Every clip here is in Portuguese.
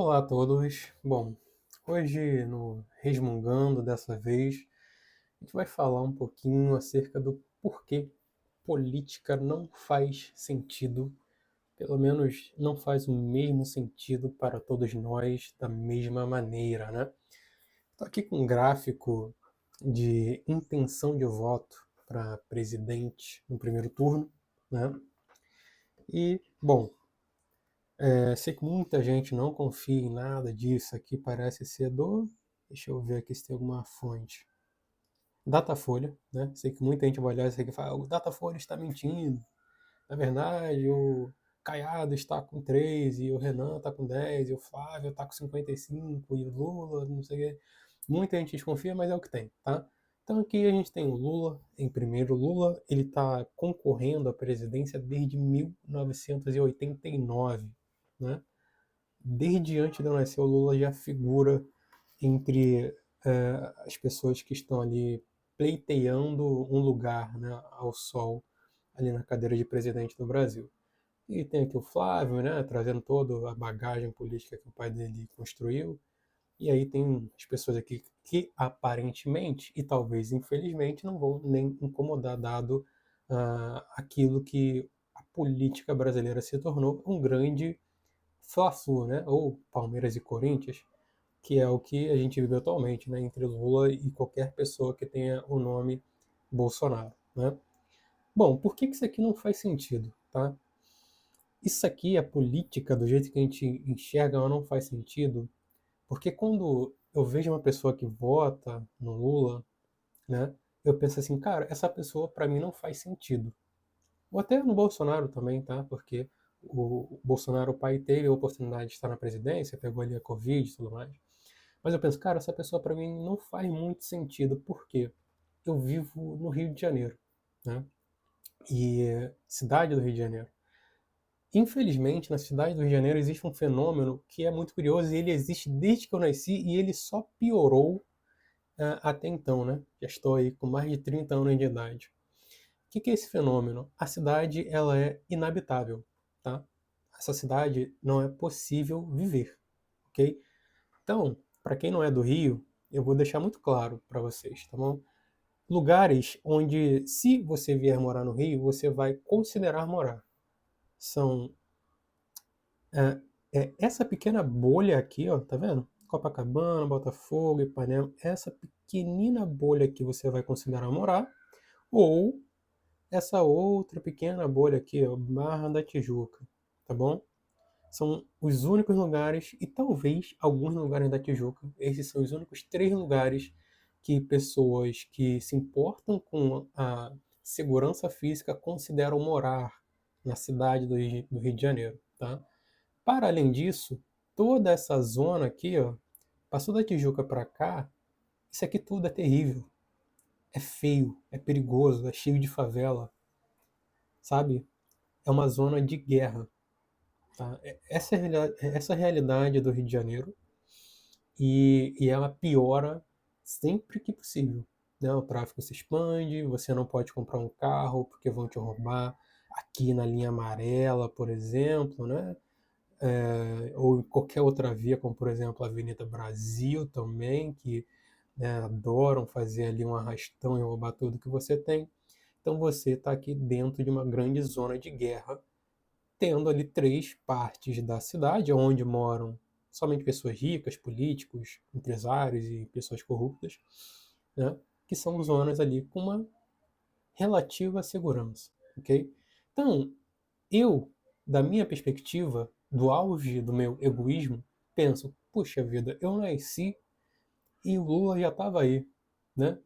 Olá a todos. Bom, hoje no Resmungando dessa vez, a gente vai falar um pouquinho acerca do porquê política não faz sentido, pelo menos não faz o mesmo sentido para todos nós da mesma maneira, né? Estou aqui com um gráfico de intenção de voto para presidente no primeiro turno, né? E, bom, sei que muita gente não confia em nada disso. Aqui parece ser do. Deixa eu ver aqui se tem alguma fonte. Datafolha, né? Sei que muita gente vai olhar isso aqui e falar: o Datafolha está mentindo. Na verdade, o Caiado está com 3, e o Renan está com 10, e o Flávio está com 55, e o Lula, não sei o quê. Muita gente desconfia, mas é o que tem, tá? Então aqui a gente tem o Lula em primeiro. O Lula, ele está concorrendo à presidência desde 1989, né? Desde antes de eu nascer, o Lula já figura entre as pessoas que estão ali pleiteando um lugar, né, ao sol ali na cadeira de presidente do Brasil. E tem aqui o Flávio, né, trazendo toda a bagagem política que o pai dele construiu. E aí tem as pessoas aqui que aparentemente e talvez infelizmente não vão nem incomodar, dado aquilo que a política brasileira se tornou um grande Fla-Flu, né? Ou Palmeiras e Corinthians, que é o que a gente vive atualmente, né? Entre Lula e qualquer pessoa que tenha o nome Bolsonaro, né? Bom, por que isso aqui não faz sentido, tá? Isso aqui, a política, do jeito que a gente enxerga, ela não faz sentido, porque quando eu vejo uma pessoa que vota no Lula, né? Eu penso assim, cara, essa pessoa para mim não faz sentido. Ou até no Bolsonaro também, tá? Porque o Bolsonaro, o pai, teve a oportunidade de estar na presidência, pegou ali a Covid e tudo mais. Mas eu penso, cara, essa pessoa para mim não faz muito sentido, porque eu vivo no Rio de Janeiro, né? E cidade do Rio de Janeiro. Infelizmente, na cidade do Rio de Janeiro existe um fenômeno que é muito curioso, e ele existe desde que eu nasci, e ele só piorou até então, né? Já estou aí com mais de 30 anos de idade. O que é esse fenômeno? A cidade, ela é inabitável, tá? Essa cidade não é possível viver, ok? Então, para quem não é do Rio, eu vou deixar muito claro para vocês, tá bom? Lugares onde, se você vier morar no Rio, você vai considerar morar. São é, essa pequena bolha aqui, ó, tá vendo? Copacabana, Botafogo, Ipanema, essa pequenina bolha que você vai considerar morar, ou essa outra pequena bolha aqui, ó, Barra da Tijuca, tá bom? São os únicos lugares, e talvez alguns lugares da Tijuca, esses são os únicos 3 lugares que pessoas que se importam com a segurança física consideram morar na cidade do Rio de Janeiro, tá? Para além disso, toda essa zona aqui, ó, passou da Tijuca para cá, isso aqui tudo é terrível, é feio, é perigoso, é cheio de favela, sabe? É uma zona de guerra, tá? Essa é a realidade do Rio de Janeiro, e ela piora sempre que possível, né? O tráfico se expande, você não pode comprar um carro porque vão te roubar. Aqui na linha amarela, por exemplo, né? Ou em qualquer outra via, como por exemplo a Avenida Brasil também, que, né, adoram fazer ali um arrastão e roubar tudo que você tem. Então você está aqui dentro de uma grande zona de guerra, tendo ali 3 partes da cidade onde moram somente pessoas ricas, políticos, empresários e pessoas corruptas, né, que são zonas ali com uma relativa segurança, ok? Então, eu, da minha perspectiva, do auge do meu egoísmo, penso, puxa vida, eu nasci e o Lula já estava aí, né?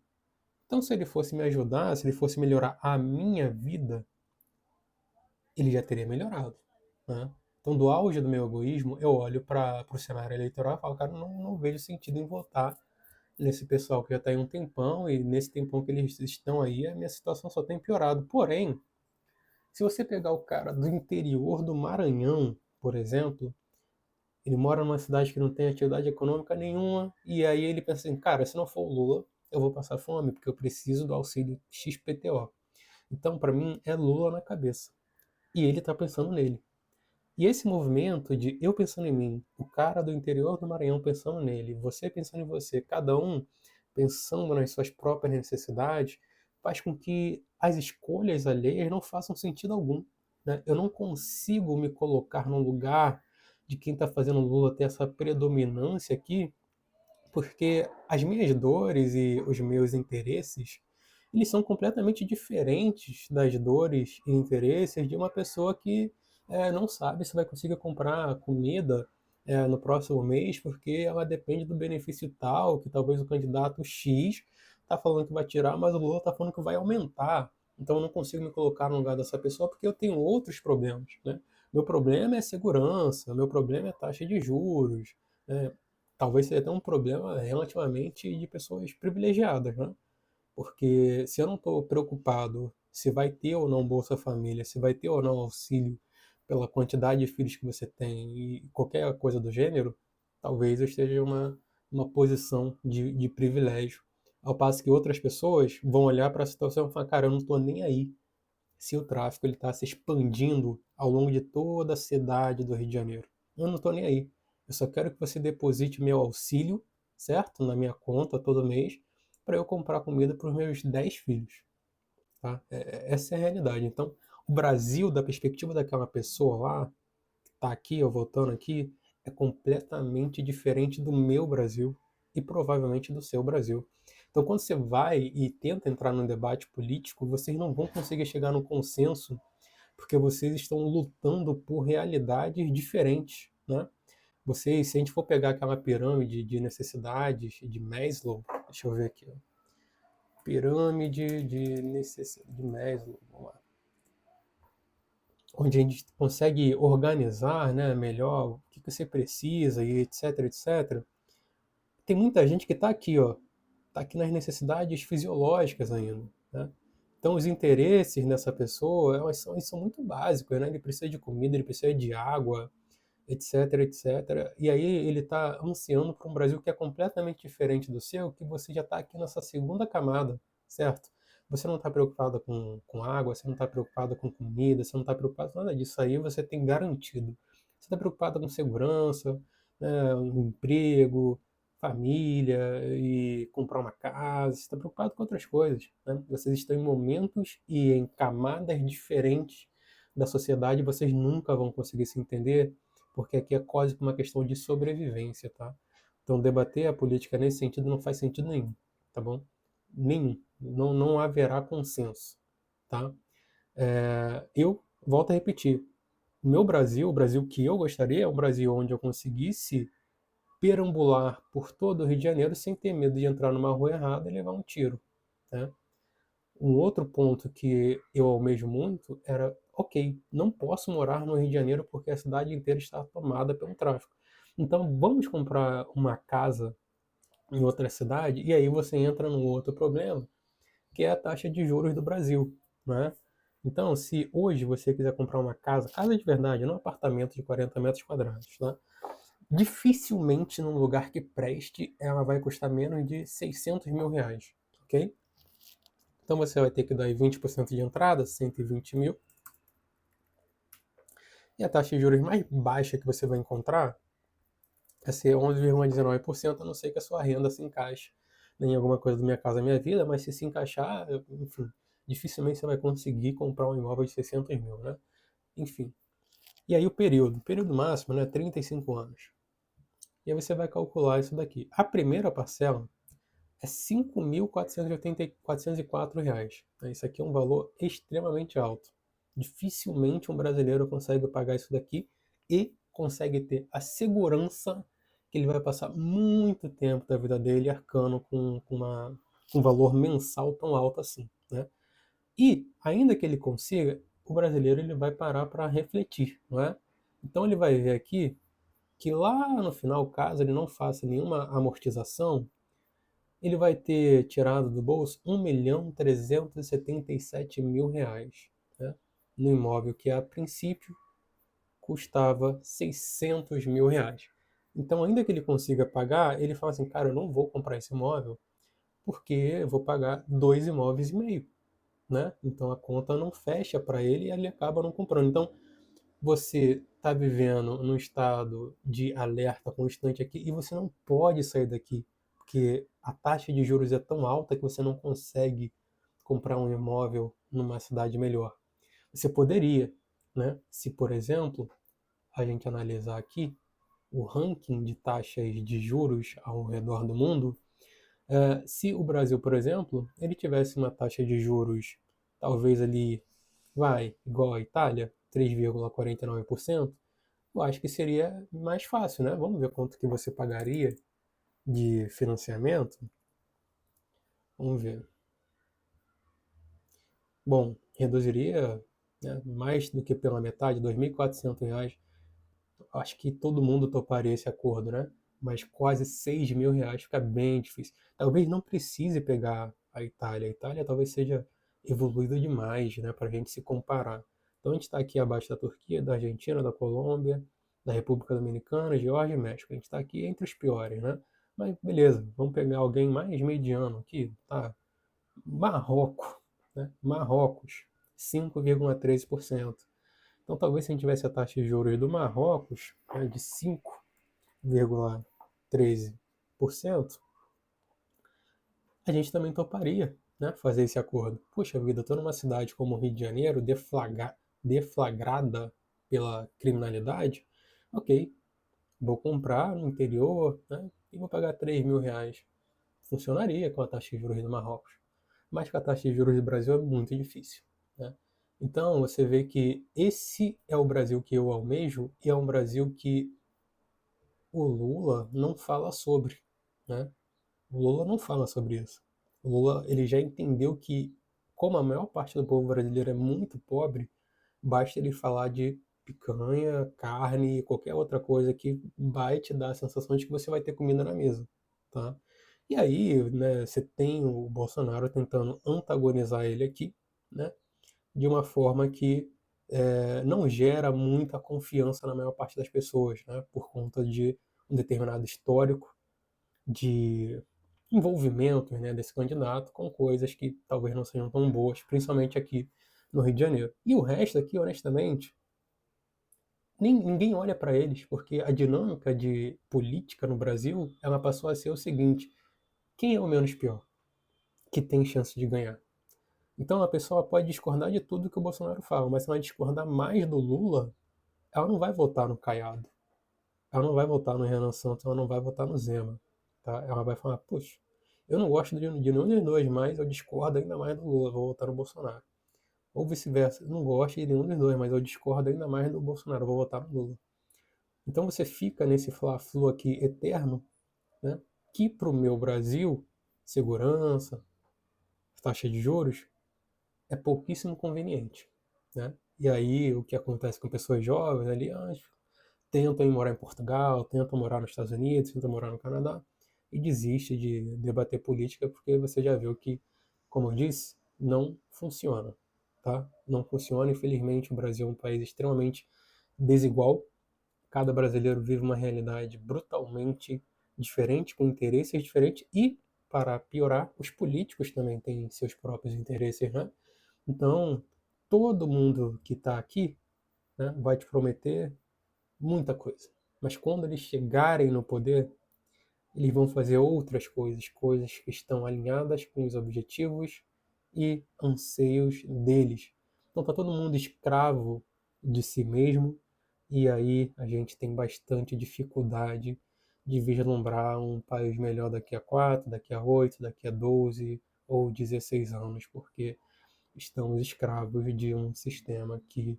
Então, se ele fosse me ajudar, se ele fosse melhorar a minha vida, ele já teria melhorado, né? Então, do auge do meu egoísmo, eu olho para o cenário eleitoral e falo, cara, não vejo sentido em votar nesse pessoal que já está aí um tempão, e nesse tempão que eles estão aí, a minha situação só tem piorado. Porém, se você pegar o cara do interior do Maranhão, por exemplo, ele mora numa cidade que não tem atividade econômica nenhuma, e aí ele pensa assim, cara, se não for o Lula, eu vou passar fome, porque eu preciso do auxílio XPTO. Então, para mim, é Lula na cabeça. E ele tá pensando nele. E esse movimento de eu pensando em mim, o cara do interior do Maranhão pensando nele, você pensando em você, cada um pensando nas suas próprias necessidades, faz com que as escolhas alheias não façam sentido algum, né? Eu não consigo me colocar no lugar de quem está fazendo o Lula ter essa predominância aqui, porque as minhas dores e os meus interesses, eles são completamente diferentes das dores e interesses de uma pessoa que não sabe se vai conseguir comprar comida no próximo mês, porque ela depende do benefício tal, que talvez o candidato X está falando que vai tirar, mas o Lula está falando que vai aumentar. Então eu não consigo me colocar no lugar dessa pessoa porque eu tenho outros problemas, né? Meu problema é segurança, meu problema é taxa de juros, né? Talvez seja até um problema relativamente de pessoas privilegiadas, né? Porque se eu não estou preocupado se vai ter ou não Bolsa Família, se vai ter ou não auxílio pela quantidade de filhos que você tem e qualquer coisa do gênero, talvez eu esteja em uma posição de privilégio. Ao passo que outras pessoas vão olhar para a situação e falar, cara, eu não estou nem aí se o tráfico está se expandindo ao longo de toda a cidade do Rio de Janeiro. Eu não estou nem aí. Eu só quero que você deposite meu auxílio, certo? Na minha conta todo mês, para eu comprar comida para os meus 10 filhos. Tá? Essa é a realidade. Então, o Brasil, da perspectiva daquela pessoa lá, que está aqui, ou voltando aqui, é completamente diferente do meu Brasil e provavelmente do seu Brasil. Então, quando você vai e tenta entrar num debate político, vocês não vão conseguir chegar num consenso porque vocês estão lutando por realidades diferentes, né? Vocês, se a gente for pegar aquela pirâmide de necessidades de Maslow, deixa eu ver aqui, ó. Pirâmide de necessidade de Maslow, vamos lá. Onde a gente consegue organizar, né, melhor o que você precisa e etc, etc. Tem muita gente que está aqui, ó, está aqui nas necessidades fisiológicas ainda, né? Então os interesses dessa pessoa, eles são muito básicos, né? Ele precisa de comida, ele precisa de água, etc, etc. E aí ele está ansiando por um Brasil que é completamente diferente do seu, que você já está aqui nessa segunda camada, certo? Você não está preocupado com água, você não está preocupado com comida, você não está preocupado com nada disso aí, você tem garantido. Você está preocupado com segurança, né, um emprego, família e comprar uma casa, você está preocupado com outras coisas, né? Vocês estão em momentos e em camadas diferentes da sociedade, vocês nunca vão conseguir se entender porque aqui é quase que uma questão de sobrevivência, tá? Então debater a política nesse sentido não faz sentido nenhum, tá bom? Nenhum. Não haverá consenso, tá? Eu volto a repetir. O meu Brasil, o Brasil que eu gostaria, é um Brasil onde eu conseguisse perambular por todo o Rio de Janeiro sem ter medo de entrar numa rua errada e levar um tiro, né? Um outro ponto que eu almejo muito era, ok, não posso morar no Rio de Janeiro porque a cidade inteira está tomada pelo tráfico. Então vamos comprar uma casa em outra cidade e aí você entra num outro problema, que é a taxa de juros do Brasil, né? Então, se hoje você quiser comprar uma casa, casa de verdade, não um apartamento de 40 metros quadrados, tá? Dificilmente num lugar que preste, ela vai custar menos de 600 mil reais, ok? Então você vai ter que dar aí 20% de entrada, 120 mil. E a taxa de juros mais baixa que você vai encontrar vai ser 11,19%, a não ser que a sua renda se encaixe em alguma coisa do Minha Casa Minha Vida, mas se encaixar, enfim, dificilmente você vai conseguir comprar um imóvel de 600 mil, né? Enfim. E aí o período máximo, né, 35 anos. E aí você vai calcular isso daqui. A primeira parcela é R$ 5.404. Isso aqui é um valor extremamente alto. Dificilmente um brasileiro consegue pagar isso daqui e consegue ter a segurança que ele vai passar muito tempo da vida dele arcando com um valor mensal tão alto assim, né? E, ainda que ele consiga, o brasileiro ele vai parar para refletir, não é? Então ele vai ver aqui que lá no final, caso ele não faça nenhuma amortização, ele vai ter tirado do bolso R$ 1.377.000, né? No imóvel que a princípio custava R$ 600.000. Então, ainda que ele consiga pagar, ele fala assim, cara, eu não vou comprar esse imóvel porque eu vou pagar 2,5 imóveis, né? Então a conta não fecha para ele e ele acaba não comprando. Então, você está vivendo num estado de alerta constante aqui e você não pode sair daqui, porque a taxa de juros é tão alta que você não consegue comprar um imóvel numa cidade melhor. Você poderia, né? Se, por exemplo, a gente analisar aqui o ranking de taxas de juros ao redor do mundo, se o Brasil, por exemplo, ele tivesse uma taxa de juros talvez ali, vai, igual a Itália, 3,49%, eu acho que seria mais fácil, né? Vamos ver quanto que você pagaria de financiamento. Vamos ver. Bom, reduziria, né, mais do que pela metade, R$ 2.400. Acho que todo mundo toparia esse acordo, né? Mas quase R$ 6.000 fica bem difícil. Talvez não precise pegar a Itália. A Itália talvez seja evoluída demais, né, para a gente se comparar. Então a gente está aqui abaixo da Turquia, da Argentina, da Colômbia, da República Dominicana, Geórgia e México. A gente está aqui entre os piores, né? Mas beleza, vamos pegar alguém mais mediano aqui, tá? Marrocos, né? Marrocos, 5,13%. Então, talvez se a gente tivesse a taxa de juros do Marrocos, né, de 5,13%, a gente também toparia, né, fazer esse acordo. Puxa vida, estou numa cidade como o Rio de Janeiro, deflagrada pela criminalidade, ok, vou comprar no interior, né, e vou pagar R$ 3.000. Funcionaria com a taxa de juros do Marrocos, mas com a taxa de juros do Brasil é muito difícil, né? Então você vê que esse é o Brasil que eu almejo e é um Brasil que o Lula não fala sobre, né? O Lula não fala sobre isso. O Lula, ele já entendeu que, como a maior parte do povo brasileiro é muito pobre, basta ele falar de picanha, carne, qualquer outra coisa que vai te dar a sensação de que você vai ter comida na mesa, tá? E aí, né, você tem o Bolsonaro tentando antagonizar ele aqui, né, de uma forma que não gera muita confiança na maior parte das pessoas, né, por conta de um determinado histórico de envolvimento, né, desse candidato com coisas que talvez não sejam tão boas, principalmente aqui no Rio de Janeiro. E o resto aqui, honestamente, ninguém olha para eles, porque a dinâmica de política no Brasil, ela passou a ser o seguinte: quem é o menos pior, que tem chance de ganhar? Então a pessoa pode discordar de tudo que o Bolsonaro fala, mas se ela discordar mais do Lula, ela não vai votar no Caiado, ela não vai votar no Renan Santos, ela não vai votar no Zema, tá? Ela vai falar, puxa, eu não gosto de nenhum dos dois, mas eu discordo ainda mais do Lula, vou votar no Bolsonaro. Ou vice-versa, eu não gosto de nenhum dos dois, mas eu discordo ainda mais do Bolsonaro, vou votar no Lula. Então você fica nesse fla-flu aqui eterno, né? Que para o meu Brasil, segurança, taxa de juros, é pouquíssimo conveniente, né? E aí o que acontece com pessoas jovens ali, tentam ir morar em Portugal, tentam morar nos Estados Unidos, tentam morar no Canadá e desiste de debater política porque você já viu que, como eu disse, não funciona, tá? Não funciona. Infelizmente, o Brasil é um país extremamente desigual. Cada brasileiro vive uma realidade brutalmente diferente, com interesses diferentes e, para piorar, os políticos também têm seus próprios interesses, né? Então, todo mundo que está aqui, né, vai te prometer muita coisa. Mas quando eles chegarem no poder, eles vão fazer outras coisas, coisas que estão alinhadas com os objetivos e anseios deles. Então tá todo mundo escravo de si mesmo, e aí a gente tem bastante dificuldade de vislumbrar um país melhor daqui a 4, daqui a 8, daqui a 12 ou 16 anos, porque estamos escravos de um sistema que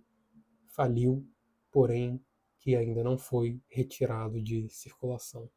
faliu, porém que ainda não foi retirado de circulação.